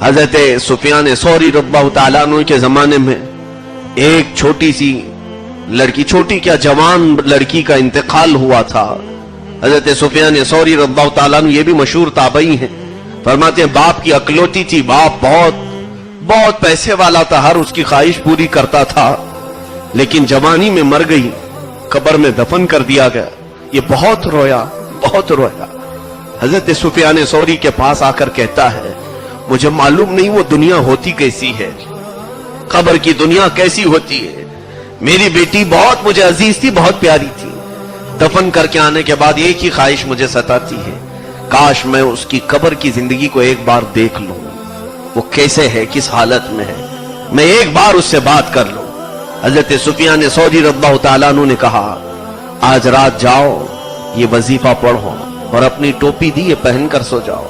حضرت سفیان ثوری رضی اللہ تعالیٰ عنہ کے زمانے میں ایک چھوٹی سی لڑکی، چھوٹی کیا جوان لڑکی کا انتقال ہوا تھا۔ حضرت سفیان ثوری رضی اللہ تعالیٰ عنہ یہ بھی مشہور تابعی ہیں، فرماتے ہیں باپ کی اکلوتی تھی، باپ بہت پیسے والا تھا، ہر اس کی خواہش پوری کرتا تھا، لیکن جوانی میں مر گئی، قبر میں دفن کر دیا گیا۔ یہ بہت رویا۔ حضرت سفیان ثوری کے پاس آ کر کہتا ہے مجھے معلوم نہیں وہ دنیا ہوتی کیسی ہے، قبر کی دنیا کیسی ہوتی ہے۔ میری بیٹی بہت مجھے عزیز تھی، بہت پیاری تھی، دفن کر کے آنے کے بعد ایک ہی خواہش مجھے ستاتی ہے، کاش میں اس کی قبر کی زندگی کو ایک بار دیکھ لوں، وہ کیسے ہے، کس حالت میں ہے، میں ایک بار اس سے بات کر لوں۔ حضرت سفیان ثوری رضی اللہ تعالیٰ عنہ نے کہا آج رات جاؤ، یہ وظیفہ پڑھو اور اپنی ٹوپی دی یہ پہن کر سو جاؤ۔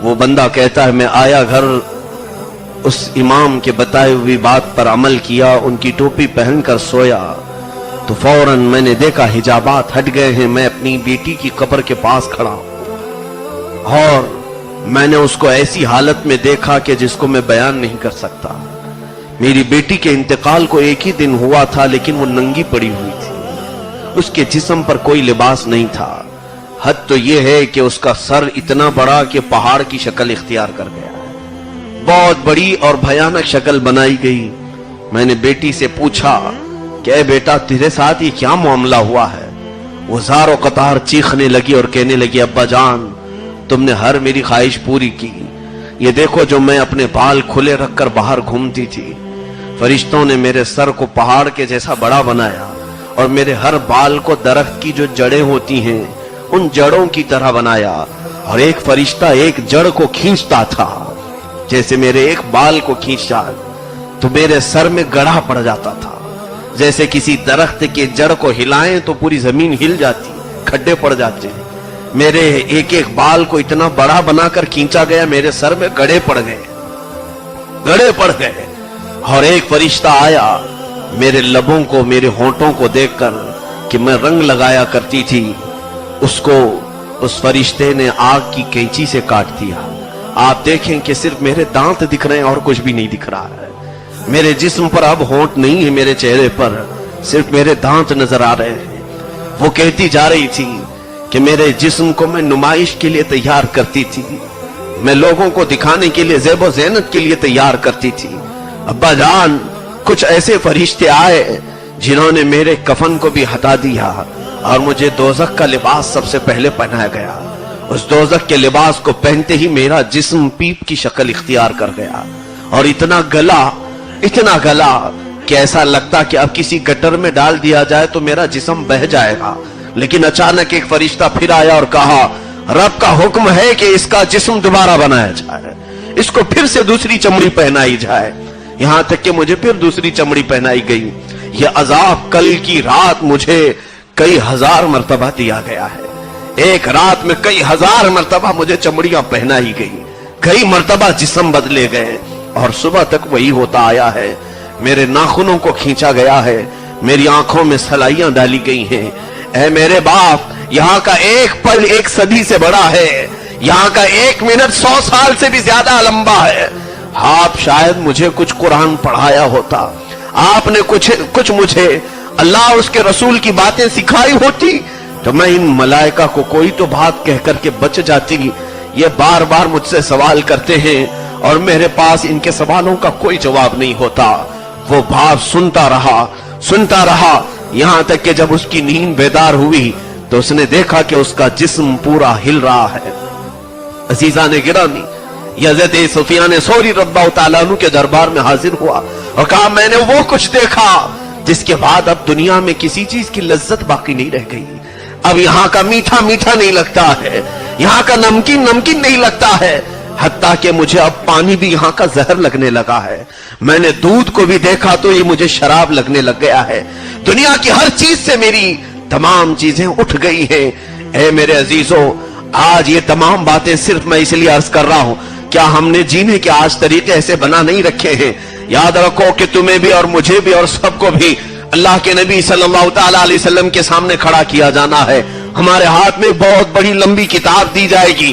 وہ بندہ کہتا ہے میں آیا گھر، اس امام کے بتائے ہوئی بات پر عمل کیا، ان کی ٹوپی پہن کر سویا تو فوراً میں نے دیکھا حجابات ہٹ گئے ہیں، میں اپنی بیٹی کی قبر کے پاس کھڑا ہوں اور میں نے اس کو ایسی حالت میں دیکھا کہ جس کو میں بیان نہیں کر سکتا۔ میری بیٹی کے انتقال کو ایک ہی دن ہوا تھا، لیکن وہ ننگی پڑی ہوئی تھی، اس کے جسم پر کوئی لباس نہیں تھا، حد تو یہ ہے کہ اس کا سر اتنا بڑا کہ پہاڑ کی شکل اختیار کر گیا، بہت بڑی اور بھیانک شکل بنائی گئی۔ میں نے بیٹی سے پوچھا کہ اے بیٹا تیرے ساتھ یہ کیا معاملہ ہوا ہے؟ وہ زار و قطار چیخنے لگی اور کہنے لگی ابا جان تم نے ہر میری خواہش پوری کی، یہ دیکھو جو میں اپنے بال کھلے رکھ کر باہر گھومتی تھی، فرشتوں نے میرے سر کو پہاڑ کے جیسا بڑا بنایا اور میرے ہر بال کو درخت کی جو جڑیں ہوتی ہیں ان جڑوں کی طرح بنایا، اور ایک فرشتہ ایک جڑ کو کھینچتا تھا، جیسے میرے ایک بال کو کھینچا تو میرے سر میں گڑھا پڑ جاتا تھا، جیسے کسی درخت کے جڑ کو ہلائیں تو پوری زمین ہل جاتی، کھڈے پڑ جاتے ہیں۔ میرے ایک ایک بال کو اتنا بڑا بنا کر کھینچا گیا، میرے سر میں گڑھے پڑ گئے، اور ایک فرشتہ آیا میرے لبوں کو، میرے ہونٹوں کو دیکھ کر کہ میں رنگ لگایا کرتی تھی، اس کو اس فرشتے نے آگ کی کینچی سے کاٹ دیا۔ آپ دیکھیں کہ صرف میرے دانت دکھ رہے ہیں اور کچھ بھی نہیں دکھ رہا ہے، میرے جسم پر اب ہونٹ نہیں ہے، میرے چہرے پر صرف میرے دانت نظر آ رہے ہیں۔ وہ کہتی جا رہی تھی کہ میرے جسم کو میں نمائش کے لیے تیار کرتی تھی، میں لوگوں کو دکھانے کے لیے، زیب و زینت کے لیے تیار کرتی تھی۔ ابا جان کچھ ایسے فرشتے آئے جنہوں نے میرے کفن کو بھی ہٹا دیا اور مجھے دوزخ کا لباس سب سے پہلے پہنایا گیا۔ اس دوزخ کے لباس کو پہنتے ہی میرا جسم پیپ کی شکل اختیار کر گیا اور اتنا گلا کہ ایسا لگتا کہ اب کسی گٹر میں ڈال دیا جائے تو میرا جسم بہہ جائے گا۔ لیکن اچانک ایک فرشتہ پھر آیا اور کہا رب کا حکم ہے کہ اس کا جسم دوبارہ بنایا جائے، اس کو پھر سے دوسری چمڑی پہنائی جائے، یہاں تک کہ مجھے پھر دوسری چمڑی پہنائی گئی۔ یہ عذاب کل کی رات مجھے کئی ہزار مرتبہ دیا گیا ہے، ایک رات میں کئی ہزار مرتبہ مجھے چمڑیاں پہنائی گئی، کئی مرتبہ جسم بدلے گئے، اور صبح تک وہی ہوتا آیا ہے۔ میرے ناخنوں کو کھینچا گیا ہے، میری آنکھوں میں سلائیاں ڈالی گئی ہیں۔ اے میرے باپ، یہاں کا ایک پل ایک صدی سے بڑا ہے، یہاں کا ایک منٹ 100 سال سے بھی زیادہ لمبا ہے۔ آپ شاید مجھے کچھ قرآن پڑھایا ہوتا، آپ نے کچھ مجھے اللہ اور اس کے رسول کی باتیں سکھائی ہوتی تو میں ان ملائکہ کو کوئی تو بات کہہ کر کے بچ جاتی۔ یہ بار بار مجھ سے سوال کرتے ہیں اور میرے پاس ان کے سوالوں کا کوئی جواب نہیں ہوتا۔ وہ باپ سنتا رہا یہاں تک کہ جب اس کی نیند بیدار ہوئی تو اس نے دیکھا کہ اس کا جسم پورا ہل رہا ہے۔ عزیزان گرامی، حضرت سفیان ثوری رضی اللہ تعالیٰ عنہ کے دربار میں حاضر ہوا اور کہا میں نے وہ کچھ دیکھا جس کے بعد اب دنیا میں کسی چیز کی لذت باقی نہیں رہ گئی۔ اب یہاں کا میٹھا نہیں لگتا ہے، یہاں کا نمکین نہیں لگتا ہے، حتیٰ کہ مجھے اب پانی بھی یہاں کا زہر لگنے لگا ہے۔ میں نے دودھ کو بھی دیکھا تو یہ مجھے شراب لگنے لگ گیا ہے۔ دنیا کی ہر چیز سے میری تمام چیزیں اٹھ گئی ہیں۔ اے میرے عزیزوں، آج یہ تمام باتیں صرف میں اس لیے عرض کر رہا ہوں، کیا ہم نے جینے کے آج طریقے ایسے بنا نہیں رکھے ہیں؟ یاد رکھو کہ تمہیں بھی اور مجھے بھی اور سب کو بھی اللہ کے نبی صلی اللہ تعالیٰ علیہ وسلم کے سامنے کھڑا کیا جانا ہے۔ ہمارے ہاتھ میں بہت بڑی لمبی کتاب دی جائے گی